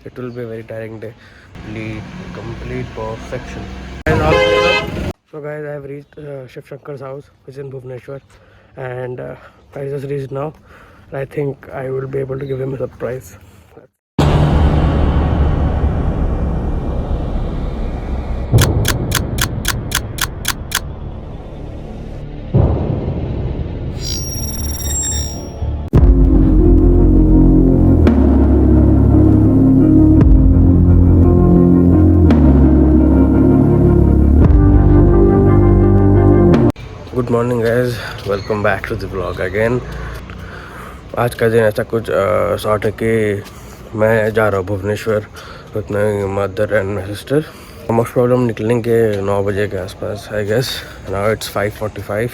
it will be a very tiring day. Complete perfection. And all clear up. So guys, I have reached Shiv Shankar's house, which is in Bhubaneswar, and I just reached now. I think I will be able to give him a surprise. Good morning guys, welcome back to the blog again. आज का दिन ऐसा कुछ sort है कि मैं जा रहा हूँ Bhubaneswar with my mother and my sister. Most problem निकलेंगे 9 बजे के आसपास I guess. Now it's 5:45।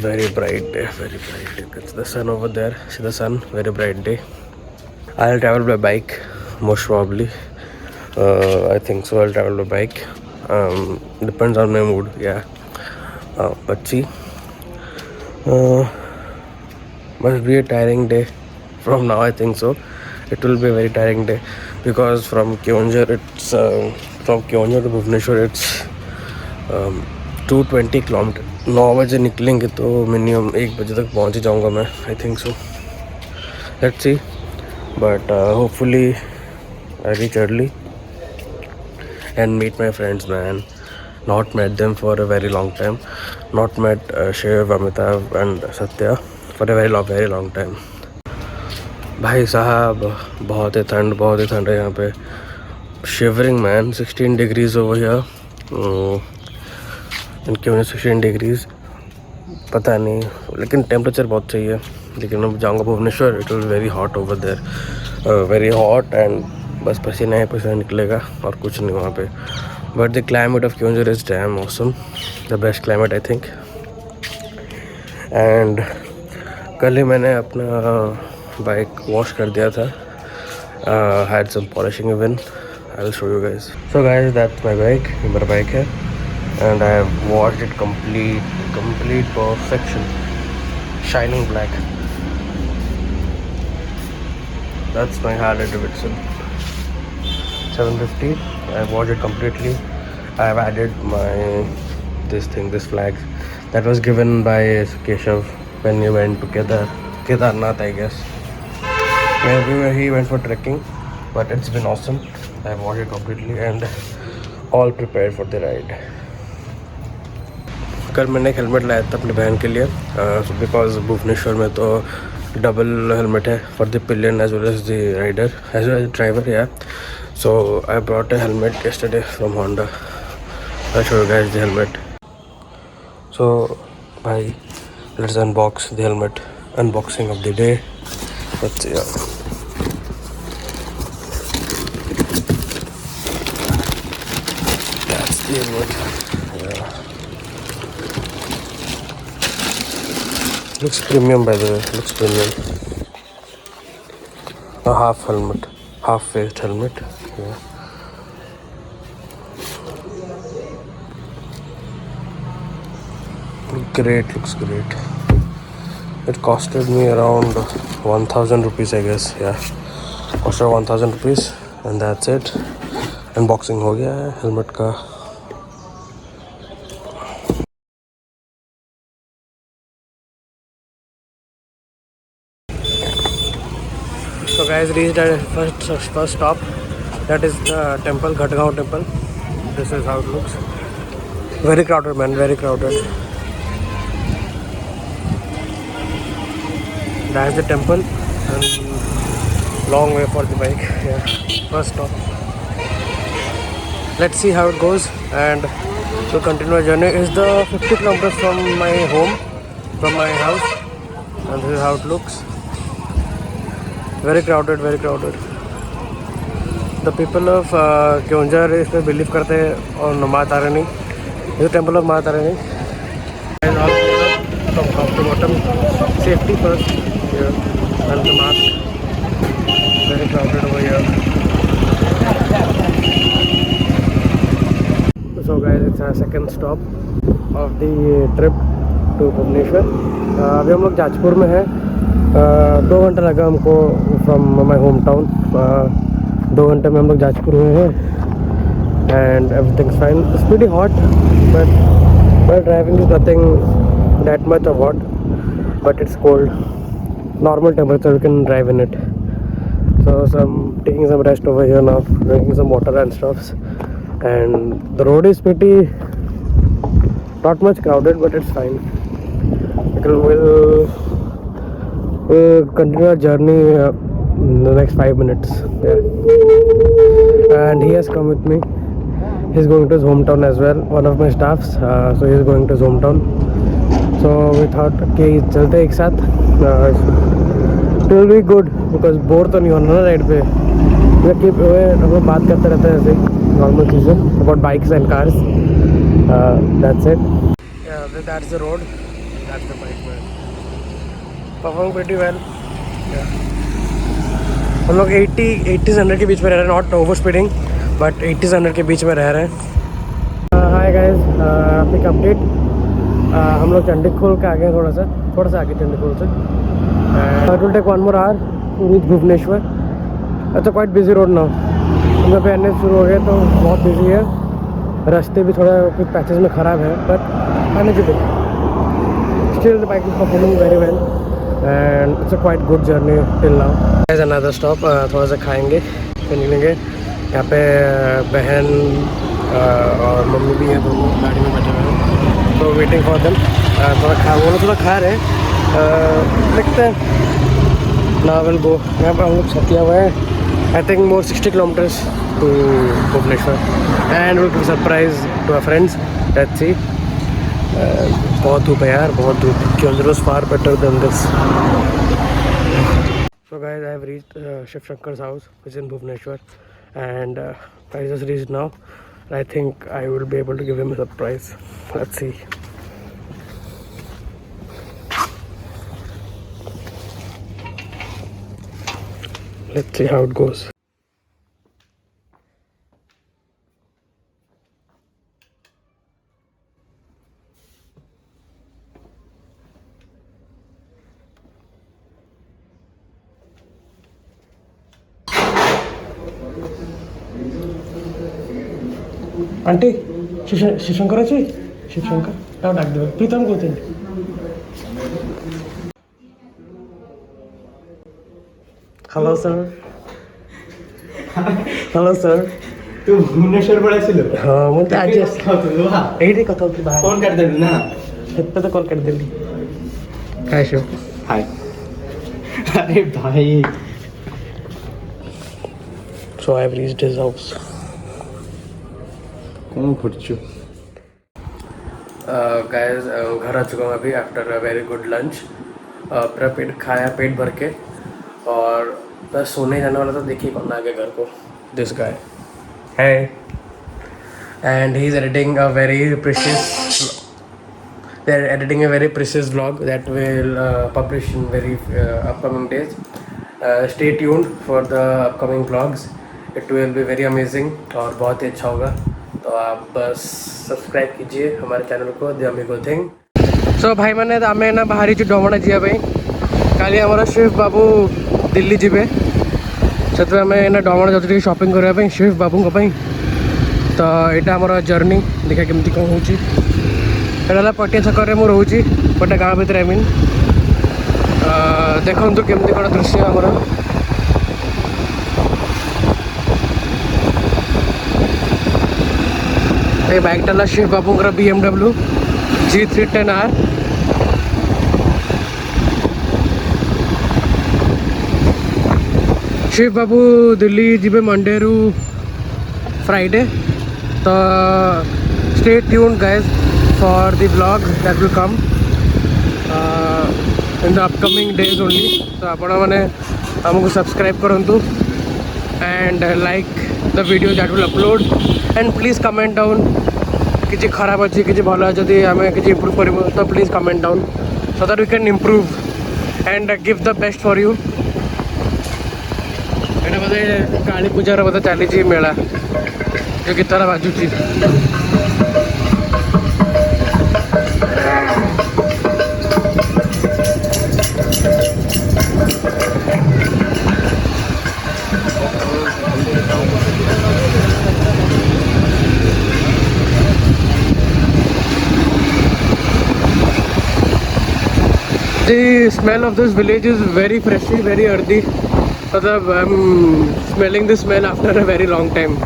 Very bright day, very bright day. It's the sun over there, see the sun, very bright day. I will travel by bike most probably. I think so, I will travel by bike. Depends on my mood, या but see, must be a tiring day from now. I think so. It will be a very tiring day because from Keonjhar, from Keonjhar to Bhubaneswar, it's 220 kilometre. 9 बजे निकलेंगे तो minimum 1 बजे तक पहुंच ही जाऊंगा मैं, आई think so. Let's see, but hopefully I reach early and meet my friends, man. Not met them for a very long time. Not met Shiv, Amitav and Satya for a very long time. भाई साहब बहुत ही ठंड है यहाँ पे। Shivering man, 16 degrees over here. क्यों नहीं 16 degrees पता नहीं, लेकिन टेम्परेचर बहुत सही है। लेकिन अब जाऊँगा Bhubaneswar, it will very hot over there, very hot, and बस पसीना ही पसीना निकलेगा और कुछ नहीं वहाँ पे। But the climate of Keonjhar is damn awesome, the best climate I think. And कल ही मैंने अपना बाइक वॉश कर दिया था, had some polishing even. I will show you guys. So guys, that's my bike, मेरा बाइक है, and I have washed it complete perfection, shining black. That's my Harley Davidson 750. I washed it completely. I have added this flag that was given by Keshav when he went to Kedarnath, I guess. Everywhere he went for trekking, but it's been awesome. I have washed it completely and all prepared for the ride. कल मैंने एक helmet लाया था अपनी बहन के लिए, because Bhubaneswar में तो डबल हेलमेट है for the pillion as well as the rider as well as driver, yeah. So I brought a helmet yesterday from Honda. I'll show you guys the helmet. So bye, let's unbox the helmet. Unboxing of the day. Let's see. That's the helmet. Yeah. Looks premium, by the way. Looks premium. A half helmet, half-faced helmet. Yeah. Great, looks great. It costed me around 1000 rupees, I guess. Yeah, costed 1000 rupees, and that's it. Unboxing हो गया है helmet का। So guys, reached our first stop. That is the temple, ghatagaon temple. This is how it looks. Very crowded, man, very crowded. That's the temple, and long way for the bike. Yeah, first stop. Let's see how it goes, and we'll continue our journey. It's the 50 kilometers from my home, from my house, and this is how it looks. Very crowded, very crowded. The people of Keonjhar इसमें believe करते हैं और माँ तारिनी, this is temple of माँ तारिनी. And all from top to bottom, safety first here, and the mask. Very crowded over here. So guys, it's our second stop of the trip to Bhubaneswar. अभी हम लोग जाजपुर में हैं। 2 घंटा लगा हमको from my home town. 2 घंटे में हम लोग जाजपुर हुए हैं and everything fine. It's pretty hot but driving is nothing that much of hot but it's cold. Normal temperature you can drive in it. So taking some rest over here now, drinking some water and stuffs. And the road is pretty not much crowded, but it's fine. We'll continue our journey in the next 5 minutes. Yeah. And he has come with me. He's going to his hometown as well. One of my staffs. So he's going to his hometown. So we thought कि चलते एक साथ. It will be good because bore तो नहीं होना ना ride पे. हम लोग बात करते रहते हैं ऐसे नॉर्मल चीज़ें about bikes and cars. That's it. Yeah, that's the road. That's the bike man. Performing pretty well. Yeah. हम लोग 80-100 के बीच में रह रहे हैं. Not over speeding, but 80-100 के बीच में रह रहे हैं. Hi guys, pick update. हम लोग चंडीखोल के आगे थोड़ा सा आगे चंडीखोल से. It will take 1 more hour to reach Bhubaneswar. It's a quite busy road now. हम पे एनएच शुरू हो गए तो बहुत बिजी है. रास्ते भी थोड़ा कुछ पैचेस में ख़राब है but manageable. Still the bike is performing very well and it's a quite good journey till now. There's another stop. थोड़ा सा खाएंगे फिर निकलेंगे. यहाँ पे बहन और मम्मी भी है, दोनों गाड़ी में बैठे हुए हैं तो वेटिंग फॉर देम. थोड़ा खा रहे हैं. देखते हैं. Now will go. यहाँ पर हम लोग छतिया हुए हैं. I think more 60 kilometres to Bhubaneswar and will give surprise to our friends. Let's see. बहुत धूप है यार, बहुत धूप. Keonjhar was far better than this. So guys, I have reached Shiv Shankar's house, which is in Bhubaneswar, and I just reached now. I think I will be able to give him a surprise. Let's see. Let's see how it goes. Aunty Shivshankar अच्छी. शिवशंकर क्या डाक दे प्रीतम को. Hello sir. Hello sir. तू भुवनेश्वर पळायছিলো. हाँ मुझे आज यही कथा होती बाहर. फोन कर देली ना. इतना तो कॉल कर देली. हाय शिव. हाय. अरे भाई. So I have reached his house. कौन खुर्चू. गाइस घर आ चुका हूँ अभी after a very good lunch. पूरा पेट खाया, पेट भर के, और बस सोने जाने वाला था. देखिए कौन आ गया घर को. दिस गाय है and he is editing a very precious vlog that will publish in very upcoming days. Stay tuned for the upcoming vlogs. It will be very amazing और बहुत ही अच्छा होगा. तो आप बस सब्सक्राइब कीजिए हमारे चैनल को द अमिगो थिंग. सो भाई मैंने आमे ना बाहरी डमଣା ଯିବା ପାଇଁ. କାଲି ଆମର ଶିବ ବାବୁ ଦିଲ୍ଲୀ ଯିବେ, ସେଥିପାଇଁ ଆମେ ଏଇନା ଡମଣା ଯାଉଛୁ ଟିକେ ସପିଂ କରିବା ପାଇଁ ଶିବ ବାବୁଙ୍କ ପାଇଁ. ତ ଏଇଟା ଆମର ଜର୍ଣ୍ଣି. ଦେଖିବା କେମିତି କ'ଣ ହେଉଛି. ଏଇଟା ହେଲା ପଟିଆ ଛକରେ ମୁଁ ରହୁଛି, ଗୋଟେ ଗାଁ ଭିତରେ. ଆଇ ମିନ୍ ଦେଖନ୍ତୁ କେମିତି କ'ଣ ଦୃଶ୍ୟ ଆମର. ये बाइकटा है शिव बाबूंकर BMW G310R. शिव बाबू दिल्ली जीवे मंडे रु फ्राइडे. तो stay tuned guys for the vlog that will come in the upcoming days only. तो आपण मैंने हमको सब्सक्राइब करूँ and like the video that will upload and please comment down किसी खराब अच्छी किसी भल जदि आम कि इम्प्रूव कर तो please comment down so that we can improve and give the best for you. ये बोधे काली पूजार बोधे चली मेला जो गीतटा बाजुची. The smell of this village is very freshy, very earthy. मतलब I'm smelling the smell after a very long time.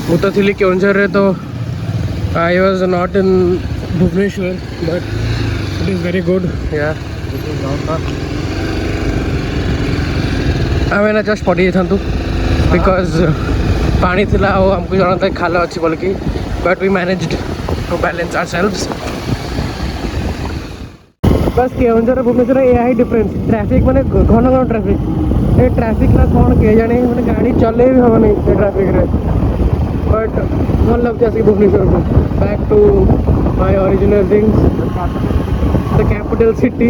वो तो थी Keonjhar है तो I was not in Bhubaneswar, but it is very good. Yeah. I mean I just पड़ी था तू because पानी थिला और हमको जाना था खाला अच्छी बोल की, but we managed to balance ourselves. बस केओंझर और भुवनेश्वर यह ही डिफरेंस ट्रैफिक मैंने घन घन ट्रैफिक ये ट्रैफिक ना कौन किए जाने मैंने गाड़ी चले भी हम नहीं ये ट्रैफिक रे बट भल लगता है भुवनेश्वर को back to my original things the capital city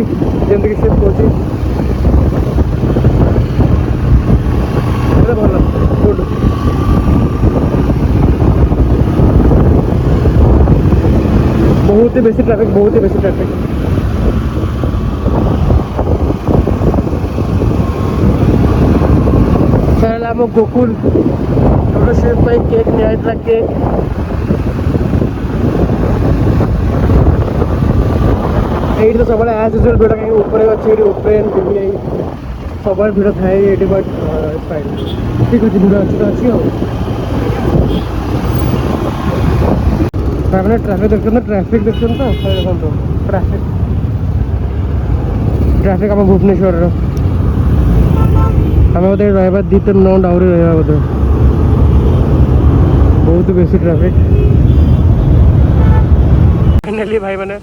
जमीन से कोची भल गुड बहुत ही बेसी ट्रैफिक ଆମ ଗୋକୁଲ ଗୋଟେ ସେ ପାଇଁ କେକ୍ ନିଆଯାଇଥିଲା କେକ୍ ଏଇଠି ତ ସବୁବେଳେ ଆଜ୍ ୟୁଜୁଆଲ୍ ଭିଡ଼ କାହିଁକି ଉପରେ ଅଛି ଏଠି ଉପରେ ସବୁବେଳେ ଭିଡ଼ ଥାଏ ଏଠି ବଟ୍ ଫାଇନ୍ ଠିକ୍ ଅଛି ଭିଡ଼ ଅଛି ତ ଅଛି ଆଉ ତାମାନେ ଟ୍ରାଫିକ୍ ଦେଖୁଛନ୍ତି ତ ଦେଖନ୍ତୁ ଟ୍ରାଫିକ୍ ଆମ ଭୁବନେଶ୍ୱରର हमें बोलते रहा 2-3 राउंड आउरी रहा बोलते बहुत बेसी ट्रैफिक फाइनली भाई मैंने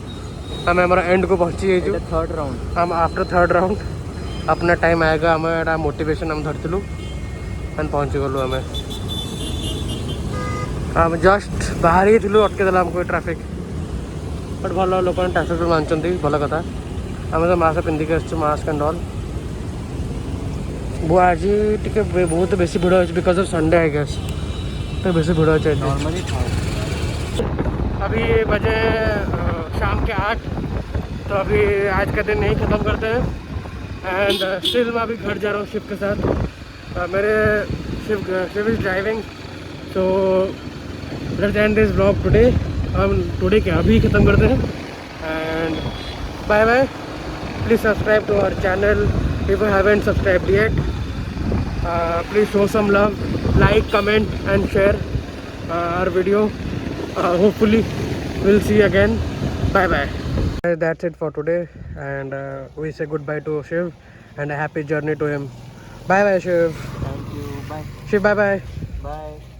हमें हमारा एंड को पहुँची थर्ड राउंड हम आफ्टर थर्ड राउंड अपना टाइम आएगा हमें एटा मोटिवेशन हम धरलु एंड पहुँची गलु हम जस्ट बाहर ही थी अटके देला हमको ट्रैफिक बट भल लोक ट्रैफिक मानते भल कथा आम तो मास्क पिंधिक मास्क एंड ऑल वो आज टिके बहुत बेसी भिड़ अच्छे because of Sunday I guess तो बेसी भिड़ अच्छे नॉर्मली अभी बजे शाम के 8 तो अभी आज का दिन यही ख़त्म करते हैं एंड स्टिल मैं अभी घर जा रहा हूँ शिव के साथ मेरे Shiv is driving so let's end this vlog today हम टुडे के अभी ख़त्म करते हैं and bye bye please subscribe to our channel if you haven't subscribed yet please show some love, like, comment and share our video. Hopefully we'll see you again. Bye bye. That's it for today and we say goodbye to Shiv and a happy journey to him. Bye bye Shiv. Thank you. Bye. Shiv bye bye. Bye.